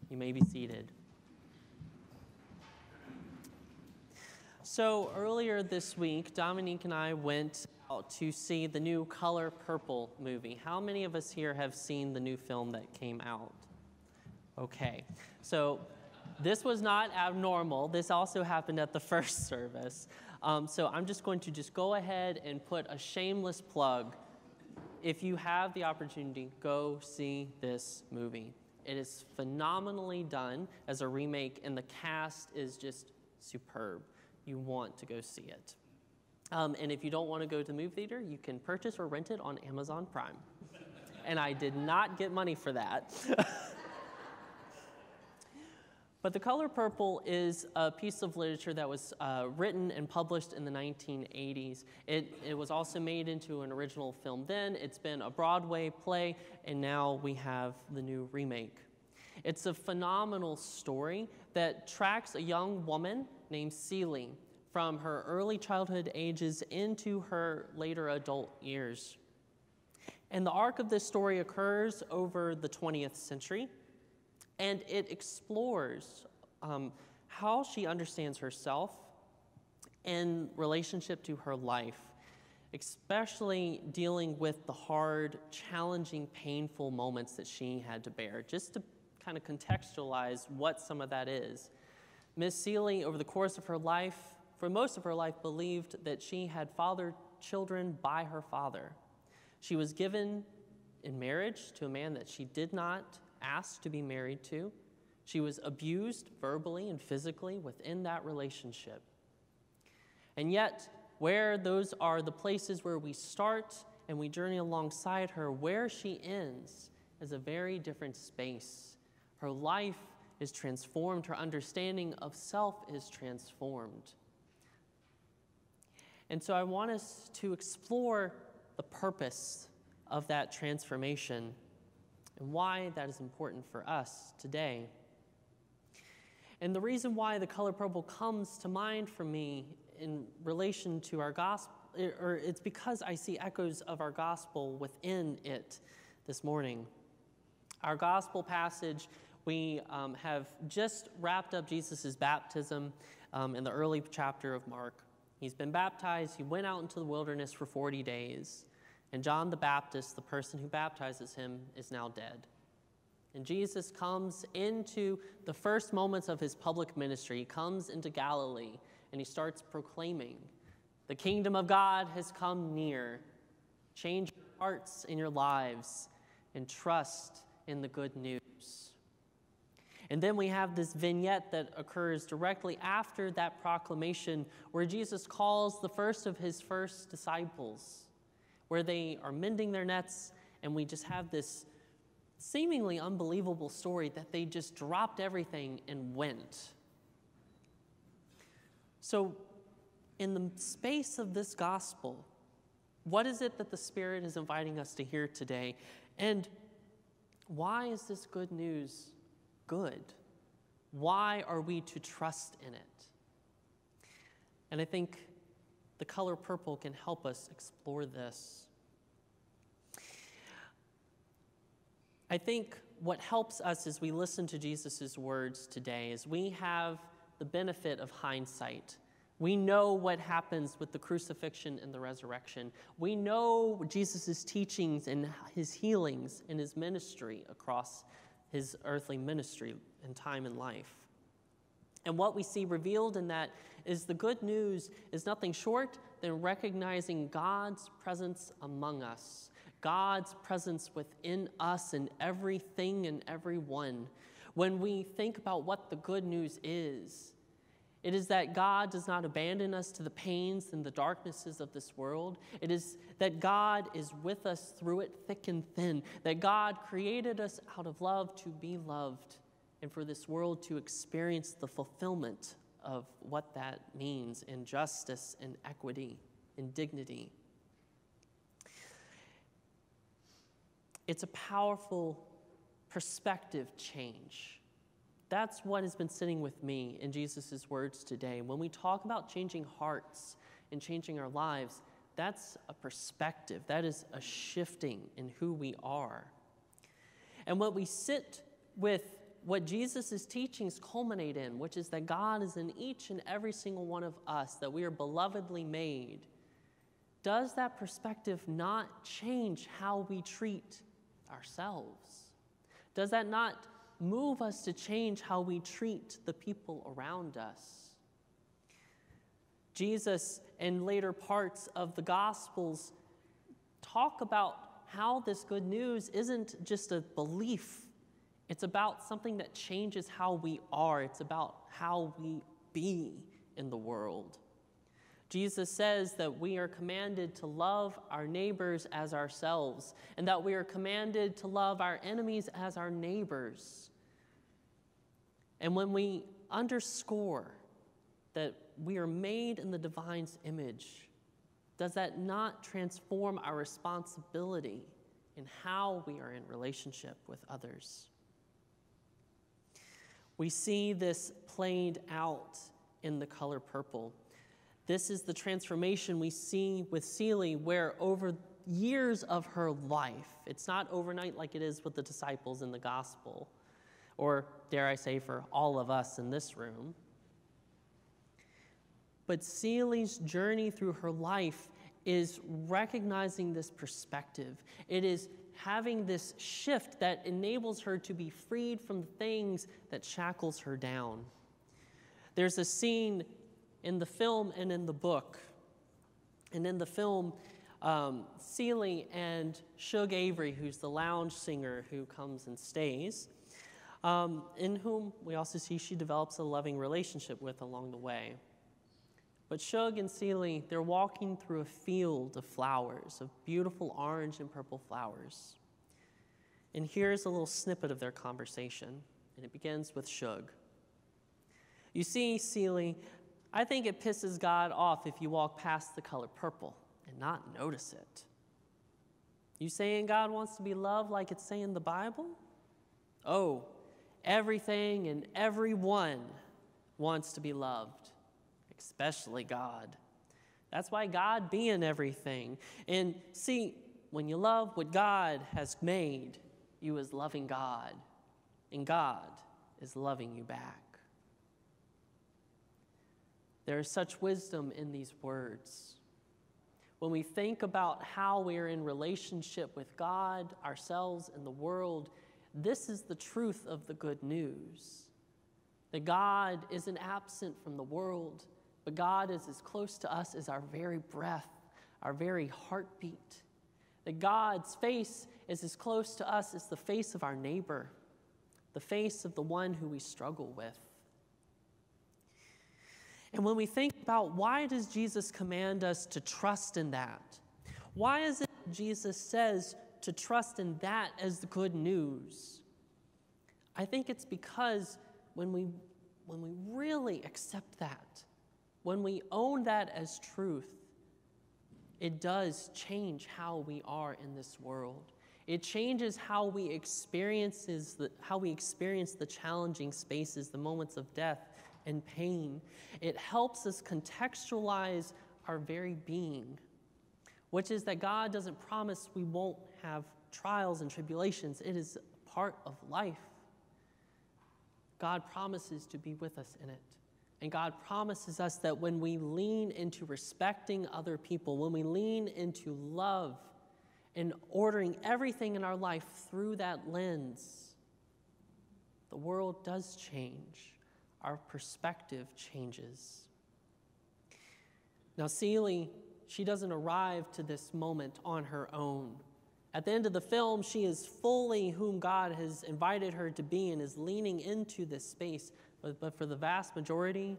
You may be seated. So earlier this week, Dominique and I went out to see the new Color Purple movie. How many of us here have seen the new film that came out? Okay, so this was not abnormal. This also happened at the first service. So I'm just going to go ahead and put a shameless plug. If you have the opportunity, go see this movie. It is phenomenally done as a remake, and the cast is just superb. You want to go see it. And if you don't want to go to the movie theater, you can purchase or rent it on Amazon Prime. And I did not get money for that. But The Color Purple is a piece of literature that was written and published in the 1980s. It was also made into an original film then. It's been a Broadway play, and now we have the new remake. It's a phenomenal story that tracks a young woman named Celie from her early childhood ages into her later adult years. And the arc of this story occurs over the 20th century. And it explores how she understands herself in relationship to her life, especially dealing with the hard, challenging, painful moments that she had to bear, just to kind of contextualize what some of that is. Miss Celie, over the course of her life, for most of her life, believed that she had fathered children by her father. She was given in marriage to a man that she did not asked to be married to. She was abused verbally and physically within that relationship. And yet, where those are the places where we start and we journey alongside her, where she ends is a very different space. Her life is transformed. Her understanding of self is transformed. And so I want us to explore the purpose of that transformation and why that is important for us today. And the reason why The Color Purple comes to mind for me in relation to our gospel, or it's because I see echoes of our gospel within it this morning. Our gospel passage, we have just wrapped up Jesus' baptism in the early chapter of Mark. He's been baptized. He went out into the wilderness for 40 days. And John the Baptist, the person who baptizes him, is now dead. And Jesus comes into the first moments of his public ministry. He comes into Galilee, and he starts proclaiming, "The kingdom of God has come near. Change your hearts and your lives, and trust in the good news." And then we have this vignette that occurs directly after that proclamation, where Jesus calls the first of his first disciples, where they are mending their nets, and we just have this seemingly unbelievable story that they just dropped everything and went. So in the space of this gospel, what is it that the Spirit is inviting us to hear today? And why is this good news good? Why are we to trust in it? And I think The Color Purple can help us explore this. I think what helps us as we listen to Jesus' words today is we have the benefit of hindsight. We know what happens with the crucifixion and the resurrection. We know Jesus' teachings and his healings and his ministry across his earthly ministry and time in life. And what we see revealed in that is the good news is nothing short than recognizing God's presence among us, God's presence within us and everything and everyone. When we think about what the good news is, it is that God does not abandon us to the pains and the darknesses of this world. It is that God is with us through it, thick and thin, that God created us out of love to be loved, and for this world to experience the fulfillment of what that means in justice and equity and dignity. It's a powerful perspective change. That's what has been sitting with me in Jesus' words today. When we talk about changing hearts and changing our lives, that's a perspective. That is a shifting in who we are. And what we sit with what Jesus' teachings culminate in, which is that God is in each and every single one of us, that we are belovedly made, does that perspective not change how we treat ourselves? Does that not move us to change how we treat the people around us? Jesus, in later parts of the Gospels, talk about how this good news isn't just a belief. It's about something that changes how we are. It's about how we be in the world. Jesus says that we are commanded to love our neighbors as ourselves, and that we are commanded to love our enemies as our neighbors. And when we underscore that we are made in the divine's image, does that not transform our responsibility in how we are in relationship with others? We see this played out in the color purple. This is the transformation we see with Seeley, where over years of her life, it's not overnight like it is with the disciples in the gospel, or dare I say for all of us in this room. But Seeley's journey through her life is recognizing this perspective. It is having this shift that enables her to be freed from the things that shackles her down. There's a scene in the film and in the book. And in the film, Seeley and Shug Avery, who's the lounge singer who comes and stays, in whom we also see she develops a loving relationship with along the way. But Shug and Seeley, they're walking through a field of flowers, of beautiful orange and purple flowers. And here's a little snippet of their conversation, and it begins with Shug. You see, Seeley, I think it pisses God off if you walk past the color purple and not notice it. You saying God wants to be loved like it's saying in the Bible? Oh, everything and everyone wants to be loved. Especially God. That's why God be in everything. And see, when you love what God has made, you is loving God. And God is loving you back. There is such wisdom in these words. When we think about how we are in relationship with God, ourselves, and the world, this is the truth of the good news. That God isn't absent from the world, but God is as close to us as our very breath, our very heartbeat. That God's face is as close to us as the face of our neighbor, the face of the one who we struggle with. And when we think about why does Jesus command us to trust in that? Why is it Jesus says to trust in that as the good news? I think it's because when we really accept that, when we own that as truth, it does change how we are in this world. It changes how we experience the challenging spaces, the moments of death and pain. It helps us contextualize our very being, which is that God doesn't promise we won't have trials and tribulations. It is part of life. God promises to be with us in it. And God promises us that when we lean into respecting other people, when we lean into love and ordering everything in our life through that lens, the world does change. Our perspective changes. Now, Seeley, she doesn't arrive to this moment on her own. At the end of the film, she is fully whom God has invited her to be and is leaning into this space. But for the vast majority,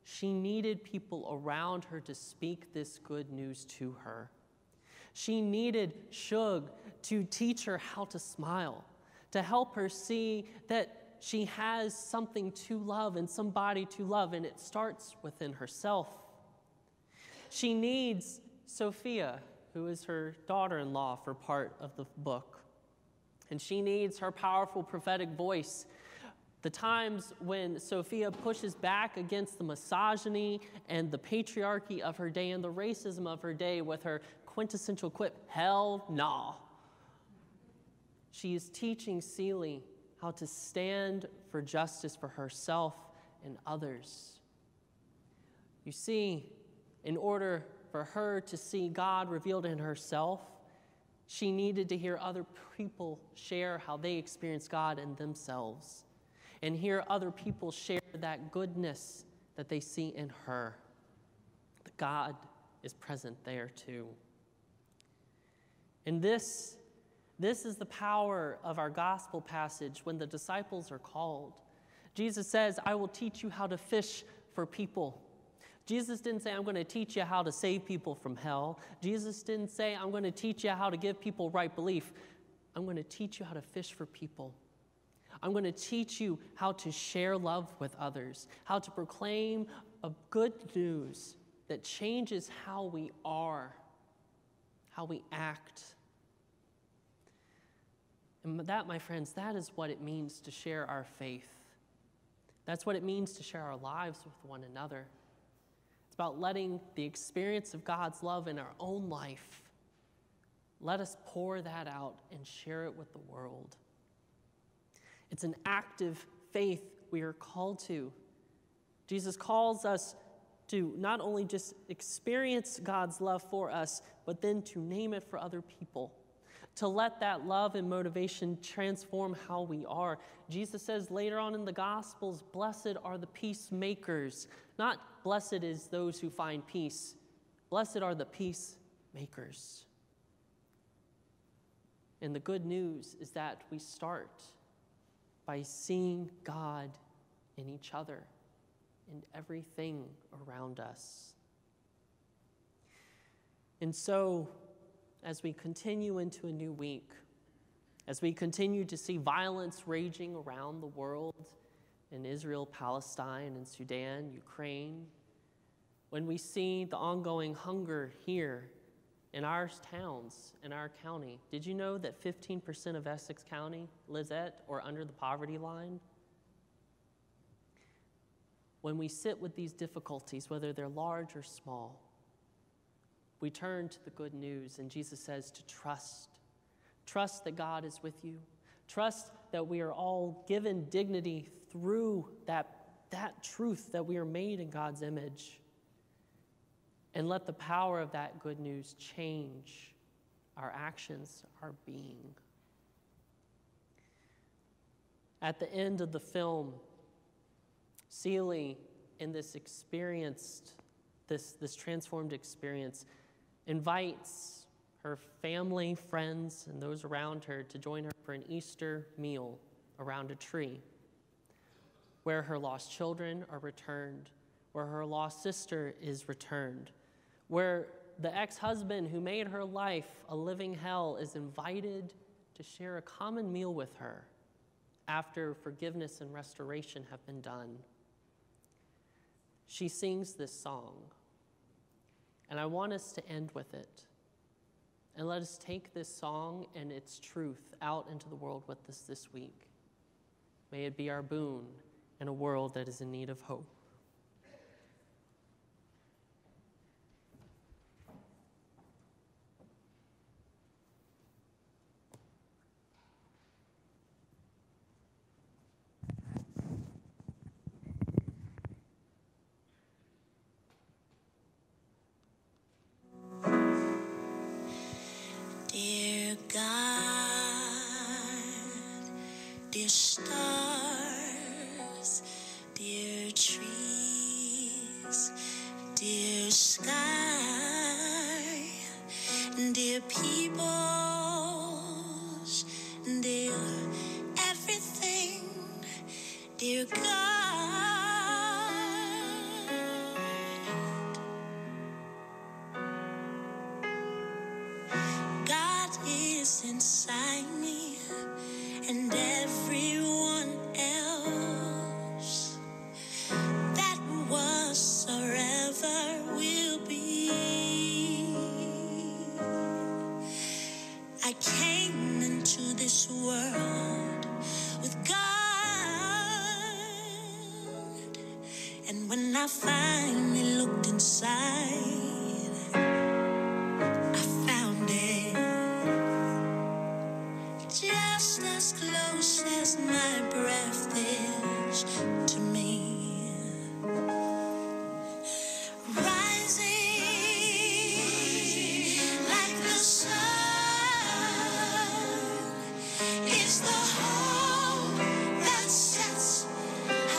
she needed people around her to speak this good news to her. She needed Shug to teach her how to smile, to help her see that she has something to love and somebody to love, and it starts within herself. She needs Sophia, who is her daughter-in-law for part of the book. And she needs her powerful prophetic voice. The times when Sophia pushes back against the misogyny and the patriarchy of her day and the racism of her day with her quintessential quip, hell nah. She is teaching Seeley how to stand for justice for herself and others. You see, in order for her to see God revealed in herself, she needed to hear other people share how they experience God in themselves, and hear other people share that goodness that they see in her. That God is present there too. And this is the power of our gospel passage when the disciples are called. Jesus says, I will teach you how to fish for people. Jesus didn't say, I'm going to teach you how to save people from hell. Jesus didn't say, I'm going to teach you how to give people right belief. I'm going to teach you how to fish for people. I'm going to teach you how to share love with others, how to proclaim a good news that changes how we are, how we act. And that, my friends, that is what it means to share our faith. That's what it means to share our lives with one another. It's about letting the experience of God's love in our own life, let us pour that out and share it with the world. It's an active faith we are called to. Jesus calls us to not only just experience God's love for us, but then to name it for other people, to let that love and motivation transform how we are. Jesus says later on in the Gospels, blessed are the peacemakers. Not blessed is those who find peace. Blessed are the peacemakers. And the good news is that we start by seeing God in each other, in everything around us. And so, as we continue into a new week, as we continue to see violence raging around the world in Israel, Palestine, and Sudan, Ukraine, when we see the ongoing hunger here in our towns, in our county, did you know that 15% of Essex County lives at or under the poverty line? When we sit with these difficulties, whether they're large or small, we turn to the good news, and Jesus says to trust. Trust that God is with you. Trust that we are all given dignity through that truth that we are made in God's image. And let the power of that good news change our actions, our being. At the end of the film, Celie, in this transformed experience, invites her family, friends, and those around her to join her for an Easter meal around a tree, where her lost children are returned, where her lost sister is returned, where the ex-husband who made her life a living hell is invited to share a common meal with her after forgiveness and restoration have been done. She sings this song, and I want us to end with it. And let us take this song and its truth out into the world with us this week. May it be our boon in a world that is in need of hope. Dear God, dear stars, dear trees, dear sky, dear peoples, dear everything, dear God. God is inside me and everyone else. That was or ever will be. I came into this world with God, and when I finally looked inside, just as close as my breath is to me. Rising like the sun is the hope that sets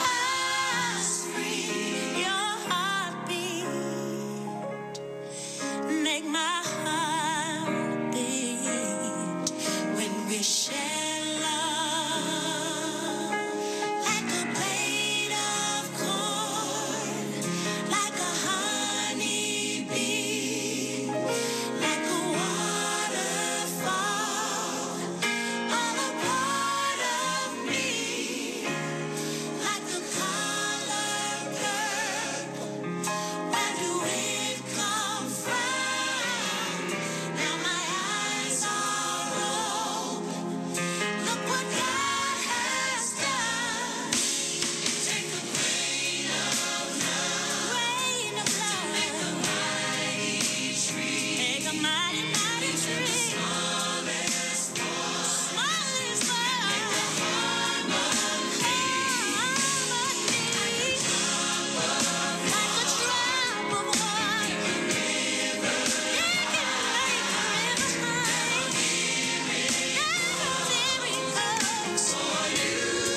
us free. Your heartbeat make my heart beat when we share love. Like a blade of corn, like a honeybee, like a waterfall, all a part of me, like the color purple. Where do it come from? Now my eyes are open. Look what God has done. Take a grain of love, make a mighty tree. Take a mighty, mighty tree. Smallest one, make the harmony. Like a drop of water, it can make a river high. Miracles for you.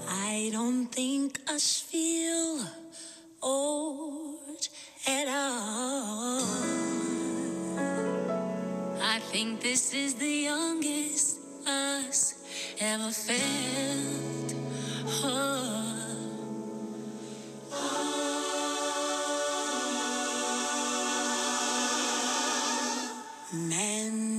I don't think us feel old at all. I think this is the youngest us ever felt. Man